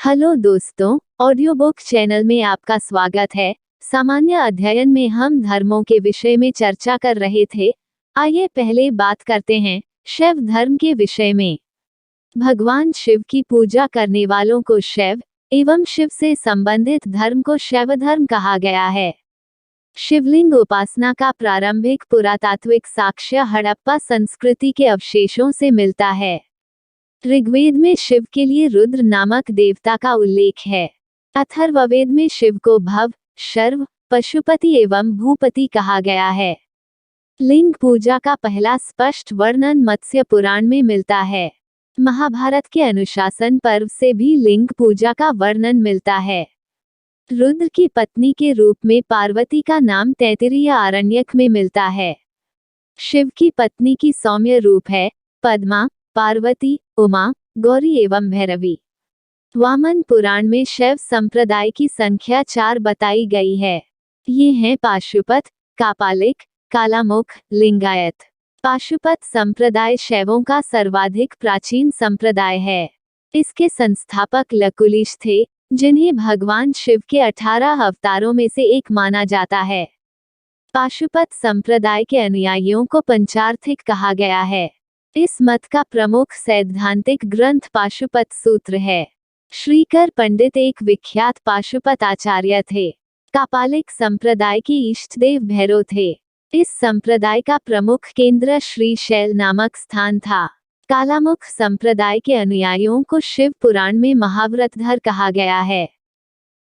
Hello दोस्तों, audio book channel में आपका स्वागत है। सामान्य अध्ययन में हम धर्मों के विषय में चर्चा कर रहे थे। आइए पहले बात करते हैं शैव धर्म के विषय में। भगवान शिव की पूजा करने वालों को शैव एवं शिव से संबंधित धर्म को शैव धर्म कहा गया है। शिवलिंग उपासना का प्रारंभिक पुरातात्विक साक्ष्य हड़प्पा संस्कृति के अवशेषों से मिलता है। ऋग्वेद में शिव के लिए रुद्र नामक देवता का उल्लेख है। अथर्ववेद में शिव को भव, शर्व, पशुपति एवं भूपति कहा गया है। लिंग पूजा का पहला स्पष्ट वर्णन मत्स्य पुराण में मिलता है। महाभारत के अनुशासन पर्व से भी लिंग पूजा का वर्णन मिलता है। रुद्र की पत्नी के रूप में पार्वती का नाम तैत्तिरीय आरण्यक में मिलता है। शिव की पत्नी की सौम्य रूप है पद्मा, पार्वती, उमा, गौरी एवं भैरवी। वामन पुराण में शैव संप्रदाय की संख्या 4 बताई गई है। ये हैं पाशुपत, कापालिक, कालामुख, लिंगायत। पाशुपत संप्रदाय शैवों का सर्वाधिक प्राचीन संप्रदाय है। इसके संस्थापक लकुलिश थे, जिन्हें भगवान शिव के 18 अवतारों में से एक माना जाता है। पाशुपत संप्रदाय के अनुयायियों को पंचार्थिक कहा गया है। इस मत का प्रमुख सैद्धांतिक ग्रंथ पाशुपत सूत्र है। श्रीकर पंडित एक विख्यात पाशुपत आचार्य थे। कापालिक संप्रदाय के इष्टदेव भैरव थे। इस संप्रदाय का प्रमुख केंद्र श्रीशैल नामक स्थान था। कालामुख संप्रदाय के अनुयायियों को शिव पुराण में महाव्रतधर कहा गया है।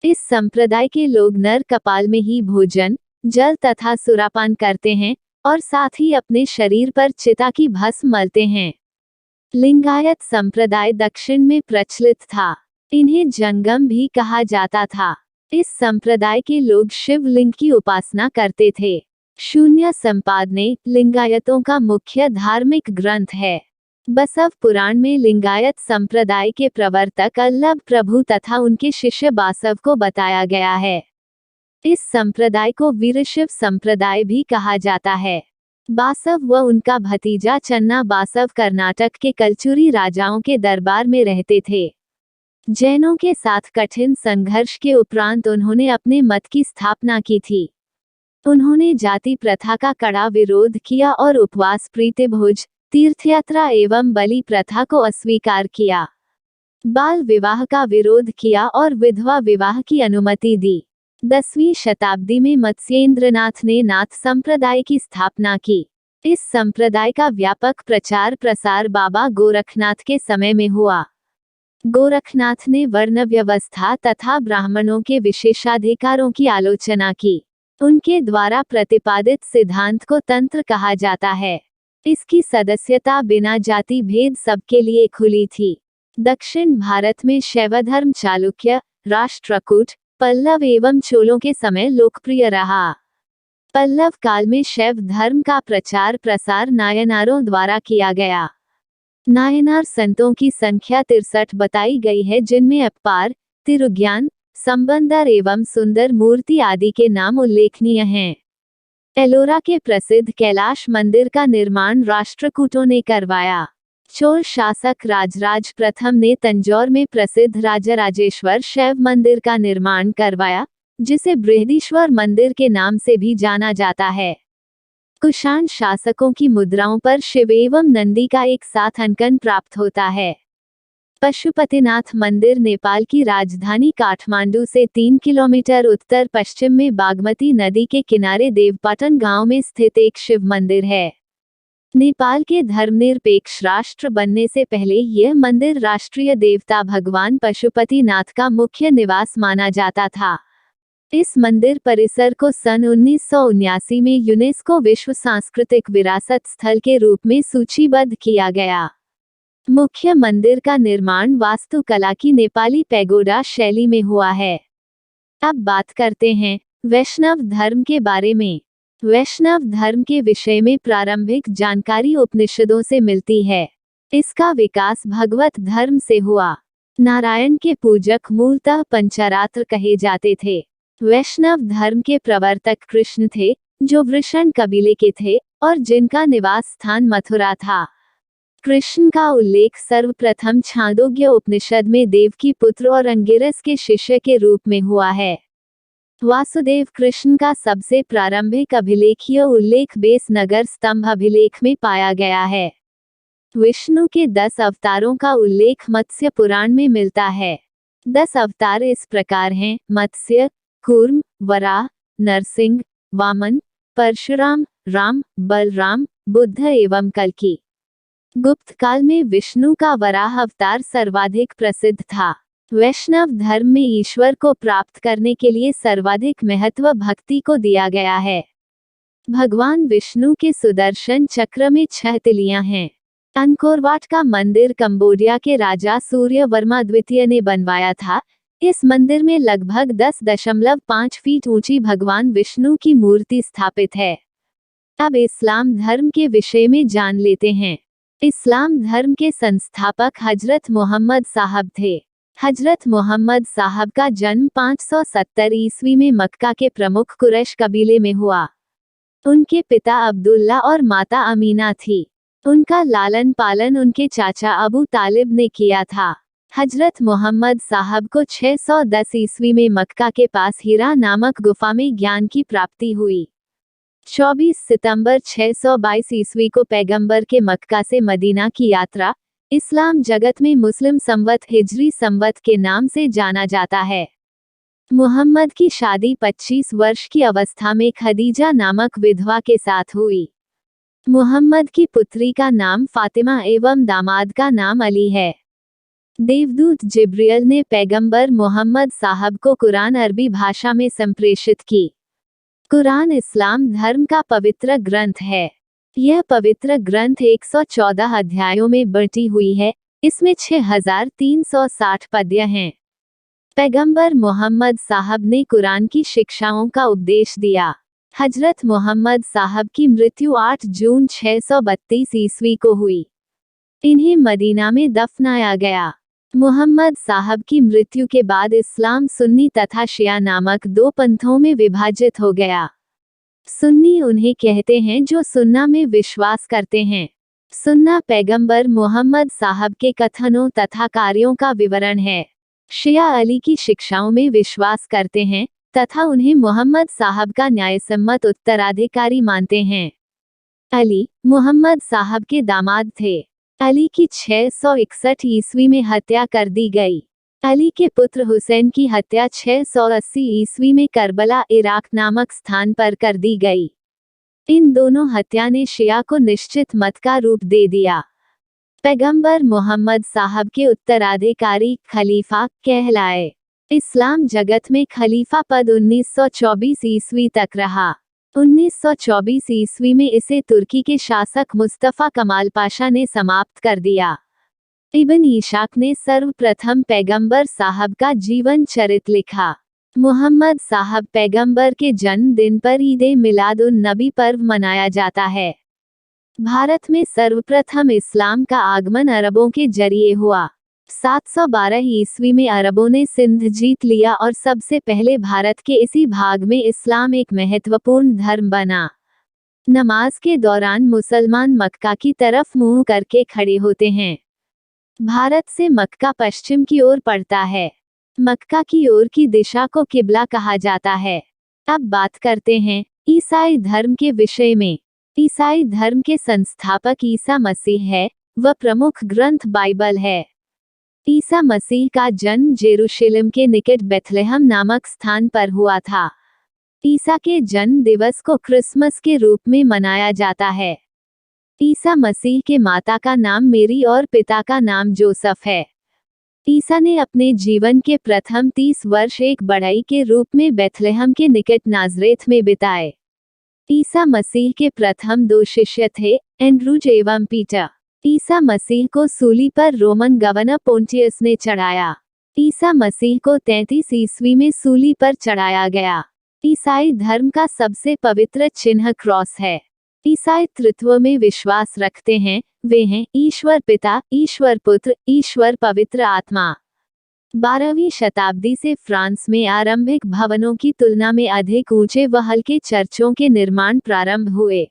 इस संप्रदाय के लोग नर कपाल में ही भोजन, जल तथा सुरापान करते हैं और साथ ही अपने शरीर पर चिता की भस्म मलते हैं। लिंगायत संप्रदाय दक्षिण में प्रचलित था। इन्हें जंगम भी कहा जाता था। इस संप्रदाय के लोग शिवलिंग की उपासना करते थे। शून्य संपादने लिंगायतों का मुख्य धार्मिक ग्रंथ है। बसव पुराण में लिंगायत संप्रदाय के प्रवर्तक अल्लभ प्रभु तथा उनके शिष्य बासव को बताया गया है। इस संप्रदाय को वीरशिव संप्रदाय भी कहा जाता है। बासव व उनका भतीजा चन्ना बासव कर्नाटक के कलचुरी राजाओं के दरबार में रहते थे। जैनों के साथ कठिन संघर्ष के उपरांत उन्होंने अपने मत की स्थापना की थी। उन्होंने जाति प्रथा का कड़ा विरोध किया और उपवास, प्रीतिभोज, तीर्थयात्रा एवं बलि प्रथा को अस्वीकार किया। बाल विवाह का विरोध किया और विधवा विवाह की अनुमति दी। 10वीं शताब्दी में मत्स्येंद्रनाथ ने नाथ संप्रदाय की स्थापना की। इस संप्रदाय का व्यापक प्रचार प्रसार बाबा गोरखनाथ के समय में हुआ। गोरखनाथ ने वर्ण व्यवस्था तथा ब्राह्मणों के विशेषाधिकारों की आलोचना की। उनके द्वारा प्रतिपादित सिद्धांत को तंत्र कहा जाता है। इसकी सदस्यता बिना जाति भेद सबके लिए खुली थी। दक्षिण भारत में शैव धर्म चालुक्य, राष्ट्रकूट, पल्लव एवं चोलों के समय लोकप्रिय रहा। पल्लव काल में शैव धर्म का प्रचार प्रसार नायनारों द्वारा किया गया। नायनार संतों की संख्या 63 बताई गई है, जिनमें अप्पार, तिरुज्ञान, संबंदर एवं सुंदर मूर्ति आदि के नाम उल्लेखनीय हैं। एलोरा के प्रसिद्ध कैलाश मंदिर का निर्माण राष्ट्रकूटों ने करवाया। चोल शासक राजराज प्रथम ने तंजौर में प्रसिद्ध राजराजेश्वर शैव मंदिर का निर्माण करवाया, जिसे बृहदीश्वर मंदिर के नाम से भी जाना जाता है। कुषाण शासकों की मुद्राओं पर शिव एवं नंदी का एक साथ अंकन प्राप्त होता है। पशुपतिनाथ मंदिर नेपाल की राजधानी काठमांडू से 3 किलोमीटर उत्तर पश्चिम में बागमती नदी के किनारे देवपाटन गांव में स्थित एक शिव मंदिर है। नेपाल के धर्मनिरपेक्ष राष्ट्र बनने से पहले यह मंदिर राष्ट्रीय देवता भगवान पशुपतिनाथ का मुख्य निवास माना जाता था। इस मंदिर परिसर को सन 1979 में यूनेस्को विश्व सांस्कृतिक विरासत स्थल के रूप में सूचीबद्ध किया गया। मुख्य मंदिर का निर्माण वास्तुकला की नेपाली पैगोडा शैली में हुआ है। अब बात करते हैं वैष्णव धर्म के बारे में। वैष्णव धर्म के विषय में प्रारंभिक जानकारी उपनिषदों से मिलती है। इसका विकास भगवत धर्म से हुआ। नारायण के पूजक मूलतः पंचरात्र कहे जाते थे। वैष्णव धर्म के प्रवर्तक कृष्ण थे, जो वृषण कबीले के थे और जिनका निवास स्थान मथुरा था। कृष्ण का उल्लेख सर्वप्रथम छांदोग्य उपनिषद में देव की पुत्र और अंगिरस के शिष्य के रूप में हुआ है। वासुदेव कृष्ण का सबसे प्रारंभिक अभिलेखीय उल्लेख बेस नगर स्तंभ अभिलेख में पाया गया है। विष्णु के 10 अवतारों का उल्लेख मत्स्य पुराण में मिलता है। 10 अवतार इस प्रकार हैं: मत्स्य, कूर्म, वराह, नरसिंह, वामन, परशुराम, राम, बलराम, बुद्ध एवं कल्कि। गुप्त काल में विष्णु का वराह अवतार सर्वाधिक प्रसिद्ध था। वैष्णव धर्म में ईश्वर को प्राप्त करने के लिए सर्वाधिक महत्व भक्ति को दिया गया है। भगवान विष्णु के सुदर्शन चक्र में 6 तिलियां हैं। अंकोर वाट का मंदिर कंबोडिया के राजा सूर्यवर्मा द्वितीय ने बनवाया था। इस मंदिर में लगभग 10.5 फीट ऊंची भगवान विष्णु की मूर्ति स्थापित है। अब इस्लाम धर्म के विषय में जान लेते हैं। इस्लाम धर्म के संस्थापक हजरत मोहम्मद साहब थे। हजरत मोहम्मद साहब का जन्म 570 ईस्वी में मक्का के प्रमुख कुरैश कबीले में हुआ। उनके पिता अब्दुल्ला और माता अमीना थी। उनका लालन पालन उनके चाचा अबू तालिब ने किया था। हजरत मोहम्मद साहब को 610 ईस्वी में मक्का के पास हीरा नामक गुफा में ज्ञान की प्राप्ति हुई। 24 सितंबर 622 ईस्वी को पैगंबर के मक्का से मदीना की यात्रा इस्लाम जगत में मुस्लिम संवत हिजरी संवत के नाम से जाना जाता है। मुहम्मद की शादी 25 वर्ष की अवस्था में खदीजा नामक विधवा के साथ हुई। मुहम्मद की पुत्री का नाम फातिमा एवं दामाद का नाम अली है। देवदूत जिब्रियल ने पैगंबर मोहम्मद साहब को कुरान अरबी भाषा में संप्रेषित की। कुरान इस्लाम धर्म का पवित्र ग्रंथ है। यह पवित्र ग्रंथ 114 अध्यायों में बंटी हुई है। इसमें 6360 पद्य हैं। पैगंबर मोहम्मद साहब ने कुरान की शिक्षाओं का उपदेश दिया। हजरत मोहम्मद साहब की मृत्यु 8 जून 632 ईस्वी को हुई। इन्हें मदीना में दफनाया गया। मोहम्मद साहब की मृत्यु के बाद इस्लाम सुन्नी तथा शिया नामक 2 पंथों में विभाजित हो गया। सुन्नी उन्हें कहते हैं जो सुन्ना में विश्वास करते हैं। सुन्ना पैगंबर मोहम्मद साहब के कथनों तथा कार्यों का विवरण है। शिया अली की शिक्षाओं में विश्वास करते हैं तथा उन्हें मोहम्मद साहब का न्यायसम्मत उत्तराधिकारी मानते हैं। अली मोहम्मद साहब के दामाद थे। अली की 661 ईस्वी में हत्या कर दी गई। अली के पुत्र हुसैन की हत्या 680 ईस्वी में करबला इराक नामक स्थान पर कर दी गई। इन दोनों हत्या ने शिया को निश्चित मत का रूप दे दिया। पैगंबर मोहम्मद साहब के उत्तराधिकारी खलीफा कहलाए। इस्लाम जगत में खलीफा पद 1924 ईस्वी तक रहा। 1924 ईस्वी में इसे तुर्की के शासक मुस्तफा कमाल पाशा ने समाप्त कर दिया। इब्न इशाक ने सर्वप्रथम पैगंबर साहब का जीवन चरित्र लिखा। मोहम्मद साहब पैगंबर के जन्मदिन पर ईद मिलाद उन नबी पर्व मनाया जाता है। भारत में सर्वप्रथम इस्लाम का आगमन अरबों के जरिए हुआ। 712 ईस्वी में अरबों ने सिंध जीत लिया और सबसे पहले भारत के इसी भाग में इस्लाम एक महत्वपूर्ण धर्म बना। नमाज के दौरान मुसलमान मक्का की तरफ मुंह करके खड़े होते हैं। भारत से मक्का पश्चिम की ओर पड़ता है। मक्का की ओर की दिशा को किबला कहा जाता है। अब बात करते हैं ईसाई धर्म के विषय में। ईसाई धर्म के संस्थापक ईसा मसीह है। वह प्रमुख ग्रंथ बाइबल है। ईसा मसीह का जन्म जेरूशलेम के निकट बेथलेहम नामक स्थान पर हुआ था। ईसा के जन्म दिवस को क्रिसमस के रूप में मनाया जाता है। ईसा मसीह के माता का नाम मेरी और पिता का नाम जोसेफ है। ईसा ने अपने जीवन के प्रथम 30 वर्ष एक बढ़ई के रूप में बेथलेहम के निकट नाजरेथ में बिताए। ईसा मसीह के प्रथम 2 शिष्य थे, एंड्रूज एवं पीटर। ईसा मसीह को सूली पर रोमन गवर्नर पोंटियस ने चढ़ाया। ईसा मसीह को 33 ईस्वी में सूली पर चढ़ाया गया। ईसाई धर्म का सबसे पवित्र चिन्ह क्रॉस है। ईसाई तृत्व में विश्वास रखते हैं। वे हैं ईश्वर पिता, ईश्वर पुत्र, ईश्वर पवित्र आत्मा। 12वीं शताब्दी से फ्रांस में आरंभिक भवनों की तुलना में अधिक ऊंचे व हल्के चर्चों के निर्माण प्रारंभ हुए।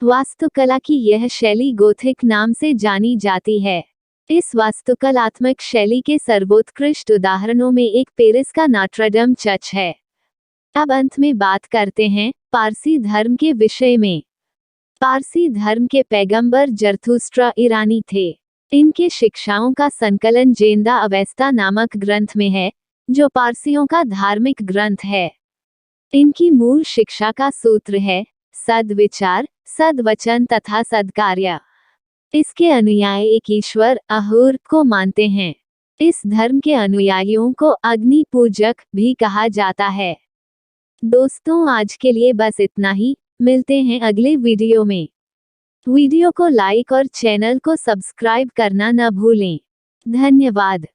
वास्तुकला की यह शैली गोथिक नाम से जानी जाती है। इस वास्तुकलात्मक शैली के सर्वोत्कृष्ट उदाहरणों में एक पेरिस का नोट्रे-डेम चर्च है। अब अंत में बात करते हैं पारसी धर्म के विषय में। पारसी धर्म के पैगंबर जरथुस्ट्रा ईरानी थे। इनके शिक्षाओं का संकलन जेंदा अवेस्ता नामक ग्रंथ में है, जो पारसियों का धार्मिक ग्रंथ है। इनकी मूल शिक्षा का सूत्र है सद्विचार, सद्वचन तथा सद्कार्य। इसके अनुयायी एक ईश्वर अहूर को मानते हैं। इस धर्म के अनुयायियों को अग्नि पूजक भी कहा जाता है। दोस्तों, आज के लिए बस इतना ही। मिलते हैं अगले वीडियो में। वीडियो को लाइक और चैनल को सब्सक्राइब करना न भूलें। धन्यवाद।